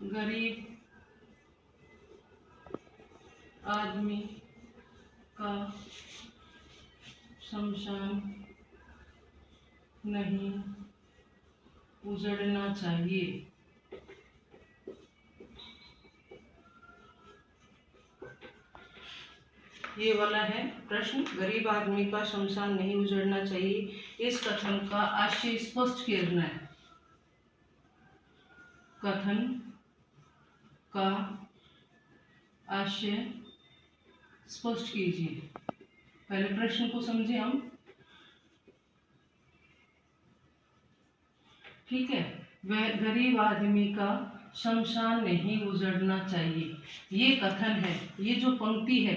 गरीब आदमी का शमशान नहीं उजड़ना चाहिए। ये वाला है प्रश्न, गरीब आदमी का शमशान नहीं उजड़ना चाहिए। इस कथन का आशय स्पष्ट करना है। कथन का आशय स्पष्ट कीजिए। पहले प्रश्न को समझे हम। ठीक है, वह गरीब आदमी का शमशान नहीं उजड़ना चाहिए, ये कथन है। ये जो पंक्ति है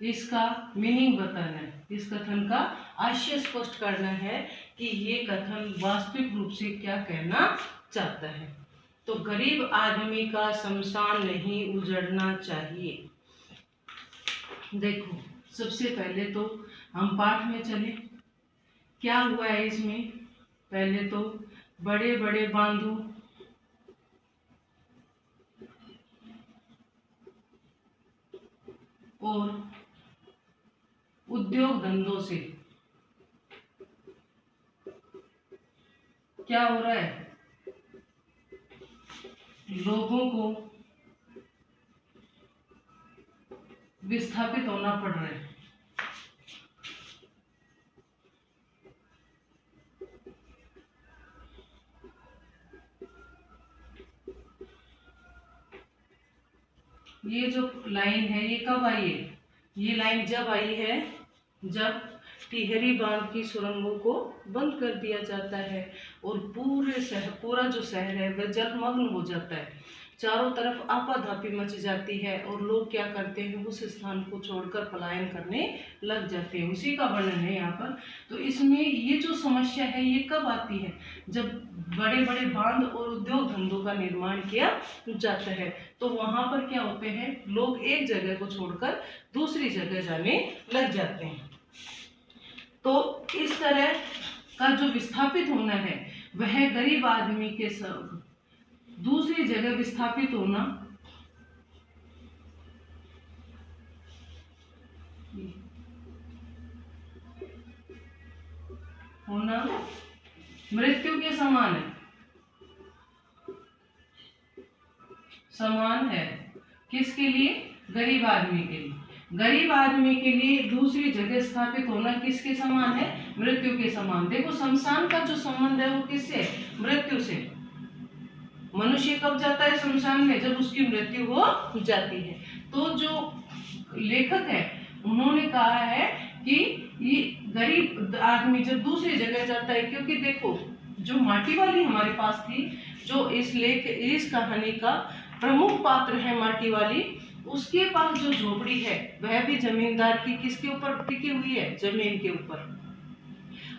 इसका मीनिंग बताना है, इस कथन का आशय स्पष्ट करना है कि ये कथन वास्तविक रूप से क्या कहना चाहता है। तो गरीब आदमी का शमशान नहीं उजड़ना चाहिए। देखो, सबसे पहले तो हम पाठ में चले। क्या हुआ है इसमें? पहले तो बड़े बड़े बांधों और उद्योग धंधों से क्या हो रहा है? लोगों को विस्थापित होना पड़ रहा है। ये जो लाइन है ये कब आई है? ये लाइन जब आई है जब टिहरी बांध की सुरंगों को बंद कर दिया जाता है और पूरा जो शहर है वह जलमग्न हो जाता है। चारों तरफ आपाधापी मच जाती है और लोग क्या करते हैं, उस स्थान को छोड़कर पलायन करने लग जाते हैं। उसी का वर्णन है यहाँ पर। तो इसमें ये जो समस्या है ये कब आती है? जब बड़े बड़े बांध और उद्योग धंधों का निर्माण किया जाता है तो वहां पर क्या होते हैं, लोग एक जगह को छोड़कर दूसरी जगह जाने लग जाते हैं। तो इस तरह का जो विस्थापित होना है वह गरीब आदमी के दूसरी जगह विस्थापित होना मृत्यु के समान है। किसके लिए? गरीब आदमी के लिए। गरीब आदमी के लिए दूसरी जगह स्थापित होना किसके समान है? मृत्यु के समान। देखो, शमशान का जो संबंध है वो किससे? मृत्यु से। मनुष्य कब जाता है शमशान में? जब उसकी मृत्यु हो जाती है। तो जो लेखक है उन्होंने कहा है कि ये गरीब आदमी जब दूसरी जगह जाता है, क्योंकि देखो जो माटी वाली हमारे पास थी, जो इस कहानी का प्रमुख पात्र है माटी वाली, उसके पास जो झोपड़ी है वह भी जमींदार की किसके ऊपर टिकी हुई है? जमीन के ऊपर।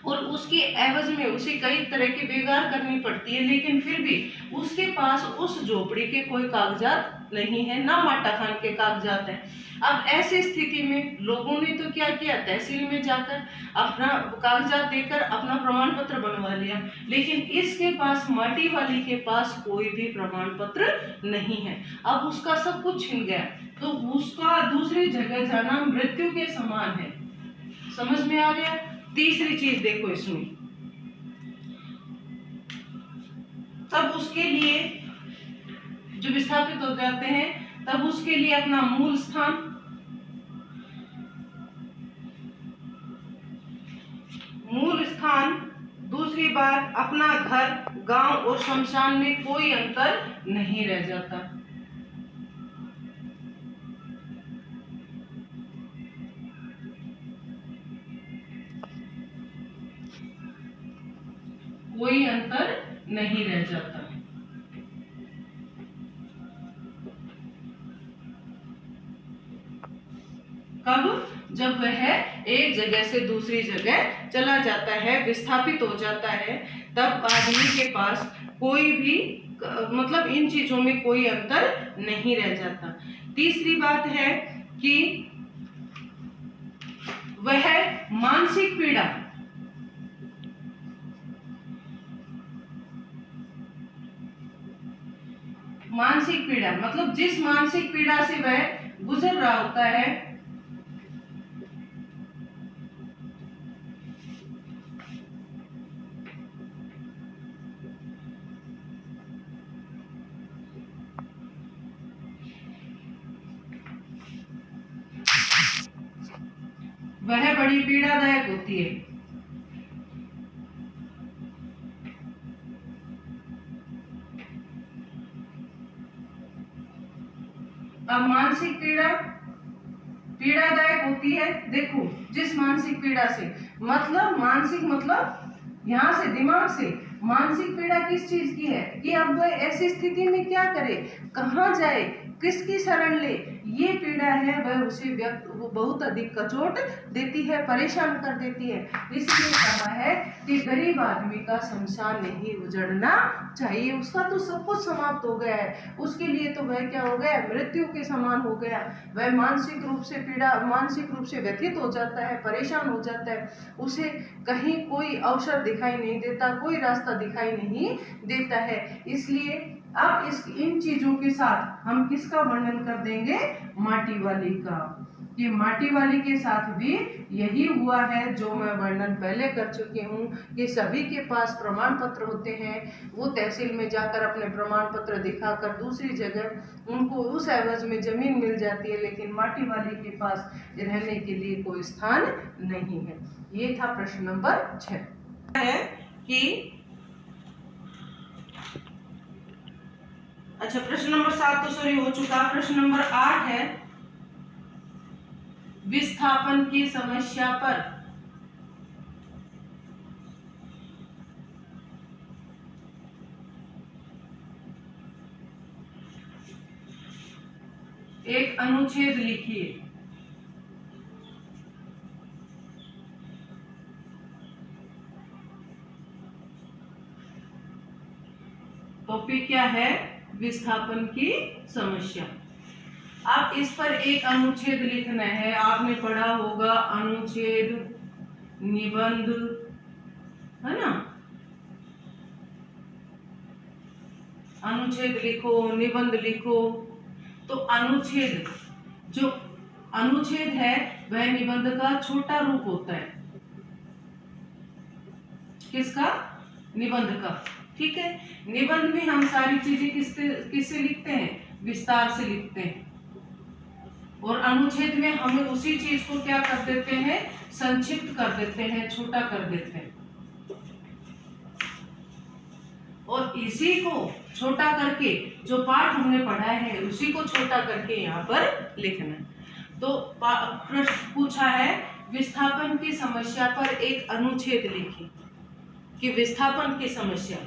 और उसके एवज में उसे कई तरह की बेगार करनी पड़ती है, लेकिन फिर भी उसके पास उस झोपड़ी के कोई कागजात नहीं है, ना माटा खान के कागजात है। अब ऐसी स्थिति में लोगों ने तो क्या किया, तहसील में जाकर अपना कागजात देकर अपना प्रमाण पत्र बनवा लिया, लेकिन इसके पास, माटी वाली के पास कोई भी प्रमाण पत्र नहीं है। अब उसका सब कुछ छिन गया, तो उसका दूसरी जगह जाना मृत्यु के समान है। समझ में आ गया? तीसरी चीज देखो इसमें, तब उसके लिए जो विस्थापित हो जाते हैं तब उसके लिए अपना मूल स्थान, दूसरी बात अपना घर, गांव और शमशान में कोई अंतर नहीं रह जाता। कोई अंतर नहीं रह जाता। कब? जब वह एक जगह से दूसरी जगह चला जाता है, विस्थापित हो जाता है, तब आदमी के पास कोई भी मतलब इन चीजों में कोई अंतर नहीं रह जाता। तीसरी बात है कि वह मानसिक पीड़ा, मानसिक पीड़ा मतलब जिस मानसिक पीड़ा से वह गुजर रहा होता है, वह बड़ी पीड़ादायक होती है। अब मानसिक पीड़ा पीड़ादायक होती है। देखो, जिस मानसिक पीड़ा से मतलब मानसिक मतलब यहाँ से दिमाग से मानसिक पीड़ा किस चीज की है कि अब वह ऐसी स्थिति में क्या करे, कहाँ जाए, किसकी शरण ले, ये पीड़ा है वह उसे वो बहुत अधिक कचोट देती है, परेशान कर देती है। इसलिए कहा है कि गरीब आदमी का शमशान नहीं उजड़ना चाहिए, उसका तो सब कुछ समाप्त हो गया है, उसके लिए तो वह क्या हो गया, मृत्यु के समान हो गया। वह मानसिक रूप से व्यथित हो जाता है, परेशान हो जाता है, उसे कहीं कोई अवसर दिखाई नहीं देता, कोई रास्ता दिखाई नहीं देता है। इसलिए अब इन चीजों के साथ हम किसका वर्णन कर देंगे, माटी वाली का। ये माटी वाली के साथ भी यही हुआ है जो मैं वर्णन पहले कर चुकी हूँ कि सभी के पास प्रमाण पत्र होते हैं, वो तहसील में जाकर अपने प्रमाण पत्र दिखाकर दूसरी जगह उनको उस एवज में जमीन मिल जाती है, लेकिन माटी वाली के पास रहने के लिए कोई स्थान नहीं है। ये था प्रश्न नंबर 6 है कि अच्छा, प्रश्न नंबर 7 तो सॉरी हो चुका। प्रश्न नंबर 8 है विस्थापन की समस्या पर एक अनुच्छेद लिखिए। टॉपिक क्या है, विस्थापन की समस्या। अब इस पर एक अनुच्छेद लिखना है। आपने पढ़ा होगा अनुच्छेद, निबंध, है ना, अनुच्छेद लिखो, निबंध लिखो। तो अनुच्छेद, जो अनुच्छेद है वह निबंध का छोटा रूप होता है। किसका, निबंध का। ठीक है, निबंध में हम सारी चीजें किससे लिखते हैं, विस्तार से लिखते हैं, और अनुच्छेद में हमें उसी चीज को क्या कर देते हैं, संक्षिप्त कर देते हैं, छोटा कर देते हैं, और इसी को छोटा करके जो पाठ हमने पढ़ा है उसी को छोटा करके यहाँ पर लिखना है। तो प्रश्न पूछा है विस्थापन की समस्या पर एक अनुच्छेद लिखिए कि विस्थापन की समस्या।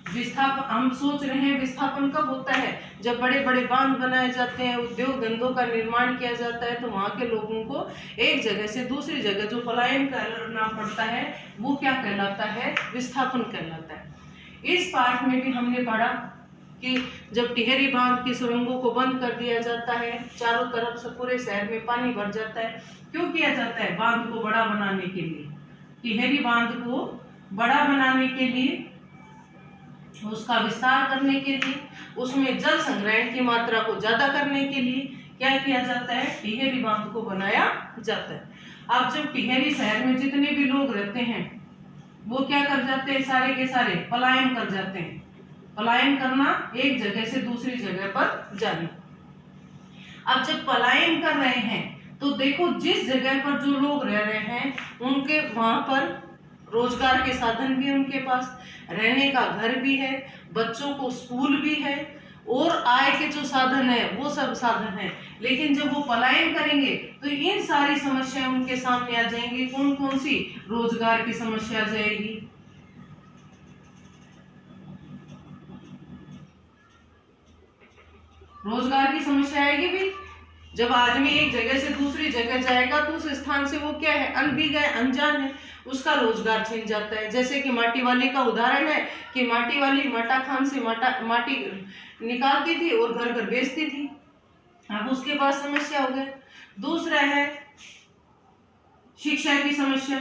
विस्थापन, हम सोच रहे हैं विस्थापन कब होता है, जब बड़े बड़े बांध बनाए जाते हैं, उद्योग धंधों का निर्माण किया जाता है, तो वहां के लोगों को एक जगह से दूसरी जगह जो पलायन करना पड़ता है वो क्या कहलाता है, विस्थापन कहलाता है। इस पाठ में भी हमने पढ़ा कि जब टिहरी बांध की सुरंगों को बंद कर दिया जाता है, चारों तरफ से पूरे शहर में पानी भर जाता है, क्यों किया जाता है, बांध को बड़ा बनाने के लिए, टिहरी बांध को बड़ा बनाने के लिए, उसका विस्तार करने के लिए, उसमें जल संग्रहण की मात्रा को ज्यादा करने के लिए क्या किया जाता है, टिहरी बांध को बनाया जाता है। अब जब टिहरी शहर में जितने भी लोग रहते हैं वो क्या कर जाते हैं, सारे के सारे पलायन कर जाते हैं। पलायन करना, एक जगह से दूसरी जगह पर जाना। अब जब पलायन कर रहे हैं तो देखो जिस जगह पर जो लोग रह रहे हैं उनके वहां पर रोजगार के साधन भी, उनके पास रहने का घर भी है, बच्चों को स्कूल भी है, और आय के जो साधन है वो सब साधन है। लेकिन जब वो पलायन करेंगे तो इन सारी समस्याएं उनके सामने आ जाएंगी। कौन कौन सी, रोजगार की समस्या आ जाएगी, रोजगार की समस्या आएगी भी। जब आदमी एक जगह से दूसरी जगह जाएगा तो उस स्थान से वो क्या है, अनभिज्ञ है, अनजान है, उसका रोजगार छिन जाता है। जैसे कि माटी वाली का उदाहरण है कि माटी वाली माटा खान से माटी निकालती थी और घर घर बेचती थी, अब उसके पास समस्या हो गया। दूसरा है शिक्षा की समस्या।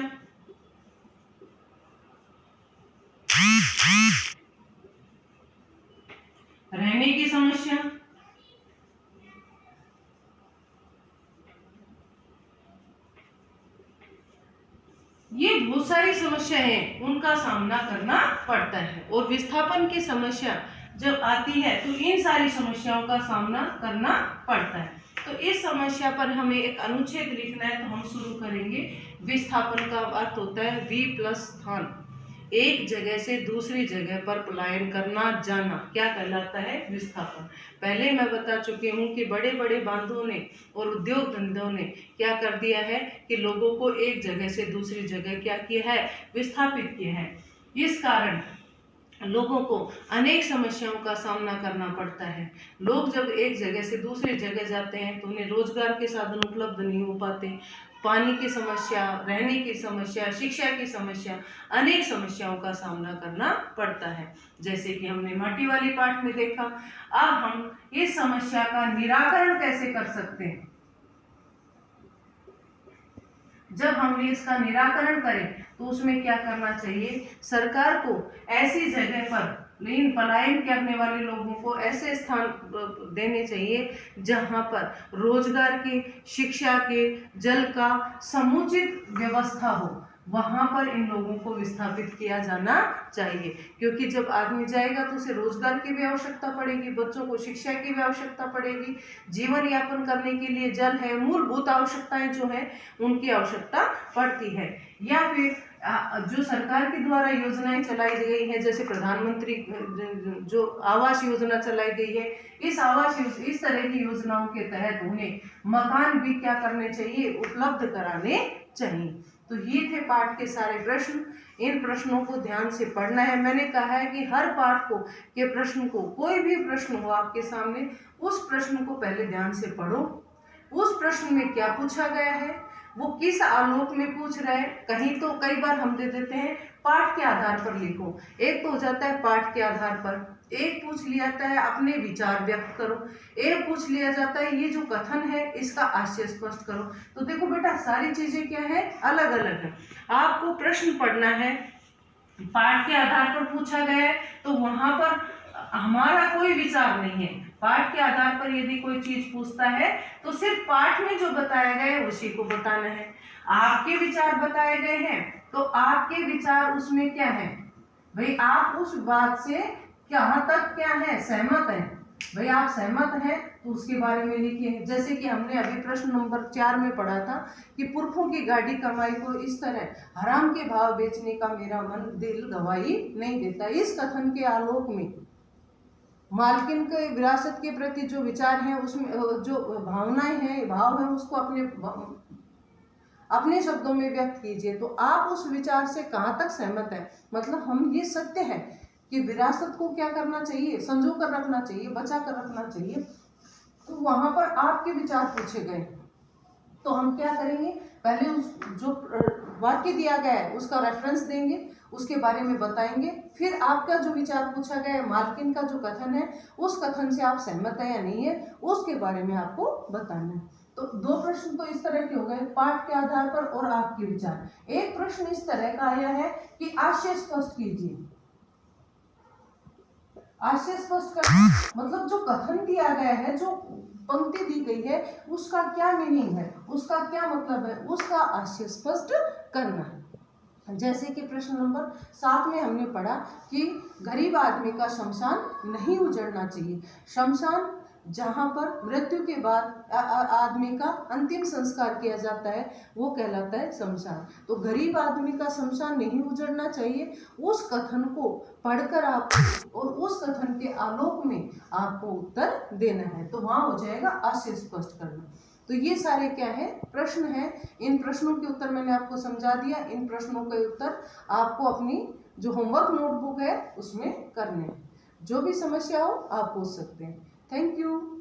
रहने की समस्या, ये बहुत सारी समस्या है, उनका सामना करना पड़ता है। और विस्थापन की समस्या जब आती है तो इन सारी समस्याओं का सामना करना पड़ता है। तो इस समस्या पर हमें एक अनुच्छेद लिखना है, तो हम शुरू करेंगे। विस्थापन का अर्थ होता है वि प्लस स्थान, एक जगह से दूसरी जगह पर पलायन करना, जाना, क्या कहलाता है? विस्थापन। पहले मैं बता चुकी हूँ कि बड़े बड़े बांधों ने और उद्योग धंधों ने क्या कर दिया है कि लोगों को एक जगह से दूसरी जगह क्या किया है? विस्थापित किया है। इस कारण लोगों को अनेक समस्याओं का सामना करना पड़ता है। लोग जब एक जगह से दूसरी जगह जाते हैं तो उन्हें रोजगार के साधन उपलब्ध नहीं हो पाते, पानी की समस्या, रहने की समस्या, शिक्षा की समस्या, अनेक समस्याओं का सामना करना पड़ता है, जैसे कि हमने माटी वाली पाठ में देखा। अब हम इस समस्या का निराकरण कैसे कर सकते हैं? जब हम इसका निराकरण करें तो उसमें क्या करना चाहिए? सरकार को ऐसी जगह पर पलायन करने वाले लोगों को ऐसे स्थान देने चाहिए जहां पर रोजगार के, शिक्षा के, जल का समुचित व्यवस्था हो, वहां पर इन लोगों को विस्थापित किया जाना चाहिए। क्योंकि जब आदमी जाएगा तो उसे रोजगार की भी आवश्यकता पड़ेगी, बच्चों को शिक्षा की भी आवश्यकता पड़ेगी, जीवन यापन करने के लिए जल है, मूलभूत आवश्यकताएं जो है उनकी आवश्यकता पड़ती है। या फिर जो सरकार के द्वारा योजनाएं चलाई गई है, जैसे प्रधानमंत्री जो आवास योजना चलाई गई है, इस तरह की योजनाओं के तहत उन्हें मकान भी क्या करने चाहिए? उपलब्ध कराने चाहिए। तो ये थे पाठ के सारे प्रश्न। इन प्रश्नों को ध्यान से पढ़ना है। मैंने कहा है कि हर पाठ को के प्रश्न को, कोई भी प्रश्न हो आपके सामने, उस प्रश्न को पहले ध्यान से पढ़ो। उस प्रश्न में क्या पूछा गया है, वो किस आलोक में पूछ रहा है। कहीं तो कई बार हम दे देते हैं पाठ के आधार पर लिखो, एक तो हो जाता है पाठ के आधार पर, एक पूछ लिया जाता है अपने विचार व्यक्त करो, एक पूछ लिया जाता है ये जो कथन है इसका आशय स्पष्ट करो। तो देखो बेटा, सारी चीजें क्या है? अलग अलग है। आपको प्रश्न पढ़ना है, पाठ के आधार पर पूछा गया है तो वहां पर हमारा कोई विचार नहीं है। पाठ के आधार पर यदि कोई चीज पूछता है तो सिर्फ पाठ में जो बताया गया है उसी को बताना है। आपके विचार बताए गए हैं तो आपके विचार उसमें क्या है भाई? आप उस बात से कहाँ तक क्या है? सहमत है भाई। आप सहमत हैं तो उसके बारे में लिखिए। जैसे कि हमने अभी प्रश्न नंबर 4 में पढ़ा था कि पुरखों की गाड़ी कमाई को इस तरह हराम के भाव बेचने का मेरा मन दिल गवाही नहीं देता। इस कथन के आलोक में मालकिन के विरासत के प्रति जो विचार हैं, उसमें जो भावनाएं हैं, भाव हैं, उसको अपने शब्दों में व्यक्त कीजिए। तो आप उस विचार से कहाँ तक सहमत हैं? मतलब हम ये सत्य है कि विरासत को क्या करना चाहिए? संजो कर रखना चाहिए, बचा कर रखना चाहिए। तो वहां पर आपके विचार पूछे गए, तो हम क्या करेंगे? पहले उस जो वाक्य दिया गया है उसका रेफरेंस देंगे, उसके बारे में बताएंगे, फिर आपका जो विचार पूछा गया है, मालकिन का जो कथन है, उस कथन से आप सहमत है या नहीं है, उसके बारे में आपको बताना है। तो 2 प्रश्न तो इस तरह के हो गए, पाठ के आधार पर और आपके विचार। एक प्रश्न इस तरह का आया है कि आशय स्पष्ट कीजिए। आशय स्पष्ट करना मतलब जो कथन दिया गया है, जो पंक्ति दी गई है, उसका क्या मीनिंग है, उसका क्या मतलब है, उसका आशय स्पष्ट करना है। जैसे कि प्रश्न नंबर 7 में हमने पढ़ा कि गरीब आदमी का शमशान नहीं उजड़ना चाहिए। शमशान जहाँ पर मृत्यु के बाद आदमी का अंतिम संस्कार किया जाता है वो कहलाता है शमशान। तो गरीब आदमी का शमशान नहीं उजड़ना चाहिए, उस कथन को पढ़कर आपको और उस कथन के आलोक में आपको उत्तर देना है। तो वहाँ हो जाएगा आशय स्पष्ट करना। तो ये सारे क्या है? प्रश्न है। इन प्रश्नों के उत्तर मैंने आपको समझा दिया। इन प्रश्नों के उत्तर आपको अपनी जो होमवर्क नोटबुक है उसमें करने हैं। जो भी समस्या हो आप पूछ सकते हैं। Thank you.